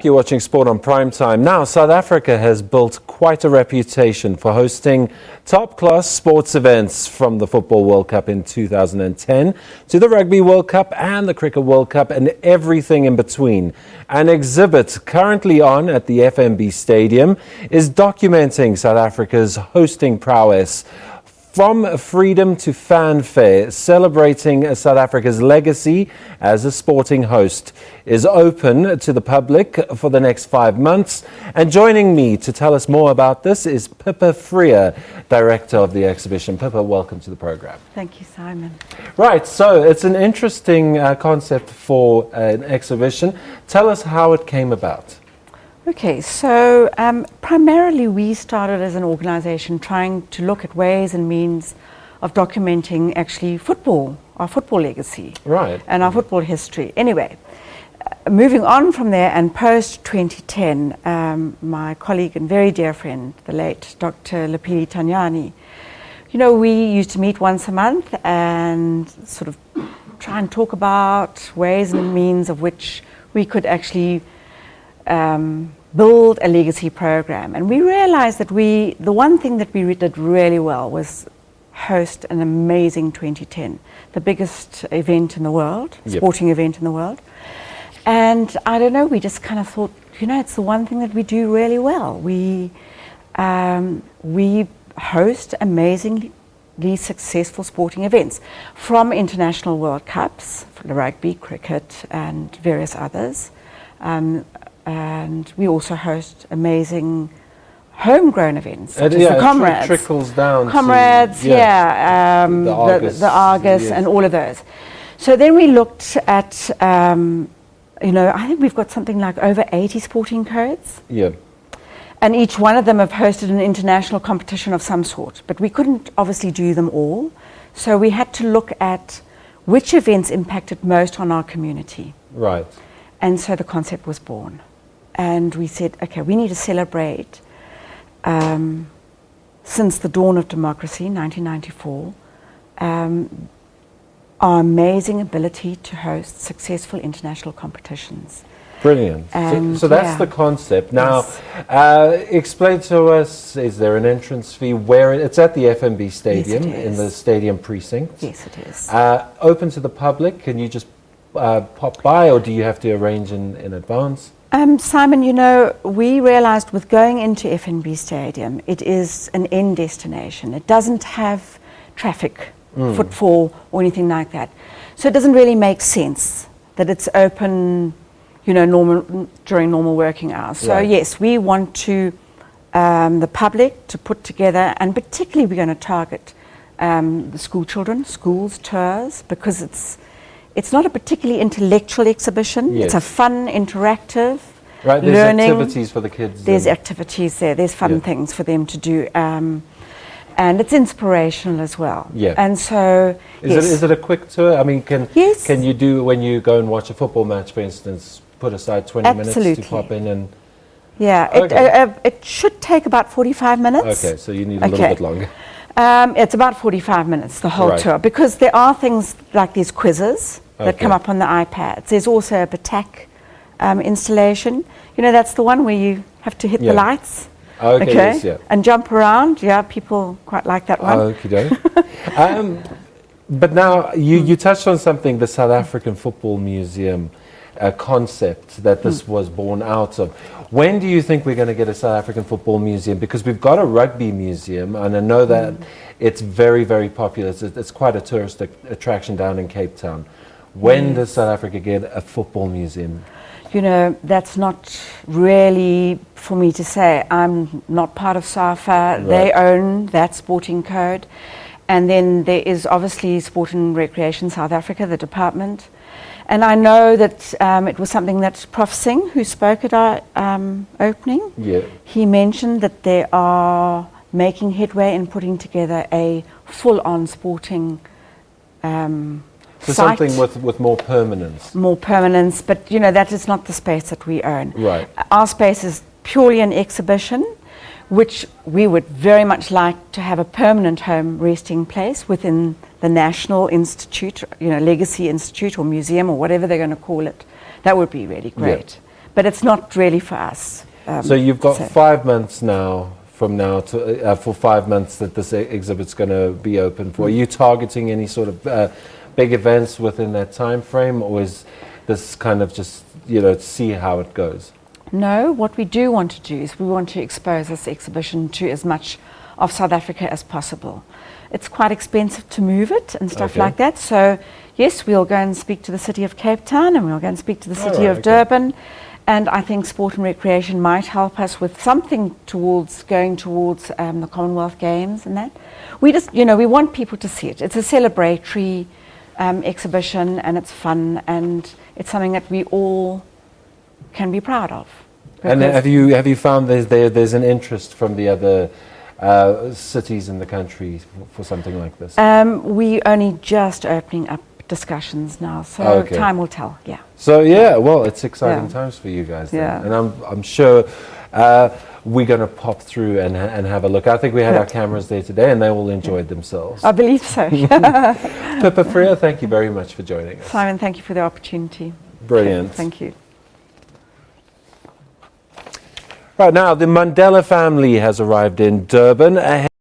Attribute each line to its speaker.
Speaker 1: You're watching Sport on Prime Time. Now, South Africa has built quite a reputation for hosting top-class sports events, from the Football World Cup in 2010 to the Rugby World Cup and the Cricket World Cup and everything in between. An exhibit currently on at the FNB Stadium is documenting South Africa's hosting prowess. From freedom to fanfare, celebrating South Africa's legacy as a sporting host, is open to the public for the next 5 months. And joining me to tell us more about this is Pippa Freer, director of the exhibition. Pippa, welcome to the program.
Speaker 2: Thank you, Simon.
Speaker 1: Right, so it's an interesting concept for an exhibition. Tell us how it came about.
Speaker 2: Okay, so primarily we started as an organization trying to look at ways and means of documenting actually football, our football legacy.
Speaker 1: Right.
Speaker 2: And our football history. Anyway, moving on from there, and post 2010, my colleague and very dear friend, the late Dr. Lapili Tanyani, you know, we used to meet once a month and sort of try and talk about ways and means of which we could actually build a legacy program. And we realized that the one thing that we did really well was host an amazing 2010, the biggest event in the world,
Speaker 1: Yep.
Speaker 2: sporting event in the world. And I don't know, we just kind of thought, you know, it's the one thing that we do really well. We host amazingly successful sporting events, from international World Cups, for the rugby, cricket, and various others. And we also host amazing homegrown events, such as the Comrades.
Speaker 1: It trickles down
Speaker 2: Comrades,
Speaker 1: to,
Speaker 2: the Argus
Speaker 1: yes.
Speaker 2: and all of those. So then we looked at, you know, I think we've got something like over 80 sporting codes.
Speaker 1: Yeah.
Speaker 2: And each one of them have hosted an international competition of some sort. But we couldn't obviously do them all. So we had to look at which events impacted most on our community.
Speaker 1: Right.
Speaker 2: And so the concept was born. And we said, okay, we need to celebrate, since the dawn of democracy, 1994, our amazing ability to host successful international competitions.
Speaker 1: Brilliant. So that's the concept. Now, yes. Explain to us, is there an entrance fee? Where it's at the FNB Stadium,
Speaker 2: yes,
Speaker 1: in the stadium precinct?
Speaker 2: Yes, it is.
Speaker 1: Open to the public? Can you just pop by, or do you have to arrange in advance?
Speaker 2: Simon, you know, we realized with going into FNB Stadium, it is an end destination. It doesn't have traffic, footfall, or anything like that. So it doesn't really make sense that it's open, you know, during normal working hours. So
Speaker 1: right. Yes,
Speaker 2: we want to the public to put together, and particularly we're going to target the school children, schools, tours, because it's not a particularly intellectual exhibition.
Speaker 1: Yes.
Speaker 2: It's a fun, interactive,
Speaker 1: right, there's
Speaker 2: learning.
Speaker 1: Activities for the kids.
Speaker 2: There's activities there. There's fun things for them to do. And it's inspirational as well.
Speaker 1: Yeah.
Speaker 2: And so,
Speaker 1: Is it a quick tour? I mean, can you do, when you go and watch a football match, for instance, put aside 20 minutes to pop in and...
Speaker 2: Yeah,
Speaker 1: okay.
Speaker 2: It should take about 45 minutes.
Speaker 1: Okay, so you need a little bit longer.
Speaker 2: It's about 45 minutes, the whole tour, because there are things like these quizzes that come up on the iPads. There's also a Batak installation. You know, that's the one where you have to hit the lights.
Speaker 1: Okay, yes, yeah.
Speaker 2: And jump around. Yeah, people quite like that one.
Speaker 1: Okay. But now, you touched on something, the South African Football Museum concept that this was born out of. When do you think we're going to get a South African Football Museum? Because we've got a rugby museum, and I know that it's very, very popular. It's quite a tourist attraction down in Cape Town. When does South Africa get a football museum?
Speaker 2: You know, that's not really for me to say. I'm not part of SAFA. Right. They own that sporting code. And then there is obviously Sport and Recreation South Africa, the department. And I know that it was something that Prof Singh, who spoke at our opening, he mentioned that they are making headway in putting together a full-on sporting
Speaker 1: so
Speaker 2: site.
Speaker 1: Something with more permanence.
Speaker 2: More permanence, but you know, that is not the space that we own.
Speaker 1: Right.
Speaker 2: Our space is purely an exhibition, which we would very much like to have a permanent home resting place within the National Institute, you know, Legacy Institute or Museum or whatever they're going to call it. That would be really great. but it's not really for us.
Speaker 1: So you've got 5 months now, from now to, for 5 months that this exhibit's going to be open for. Are you targeting any sort of big events within that time frame, or is this kind of just, to see how it goes?
Speaker 2: No, what we do want to do is we want to expose this exhibition to as much of South Africa as possible. It's quite expensive to move it and stuff like that. So yes, we'll go and speak to the city of Cape Town, and we'll go and speak to the city of Durban. And I think sport and recreation might help us with something towards going towards the Commonwealth Games and that. We just, we want people to see it. It's a celebratory exhibition, and it's fun, and it's something that we all can be proud of.
Speaker 1: And have you found there's an interest from the other cities in the country for something like this?
Speaker 2: We only just opening up discussions now, so time will tell. Yeah.
Speaker 1: So well, it's exciting times for you guys then. And I'm sure we're going to pop through and have a look. I think we had our cameras there today, and they all enjoyed themselves.
Speaker 2: I believe so.
Speaker 1: Pippa Freer, thank you very much for joining us.
Speaker 2: Simon, thank you for the opportunity.
Speaker 1: Brilliant.
Speaker 2: Thank you.
Speaker 1: Right now, the Mandela family has arrived in Durban ahead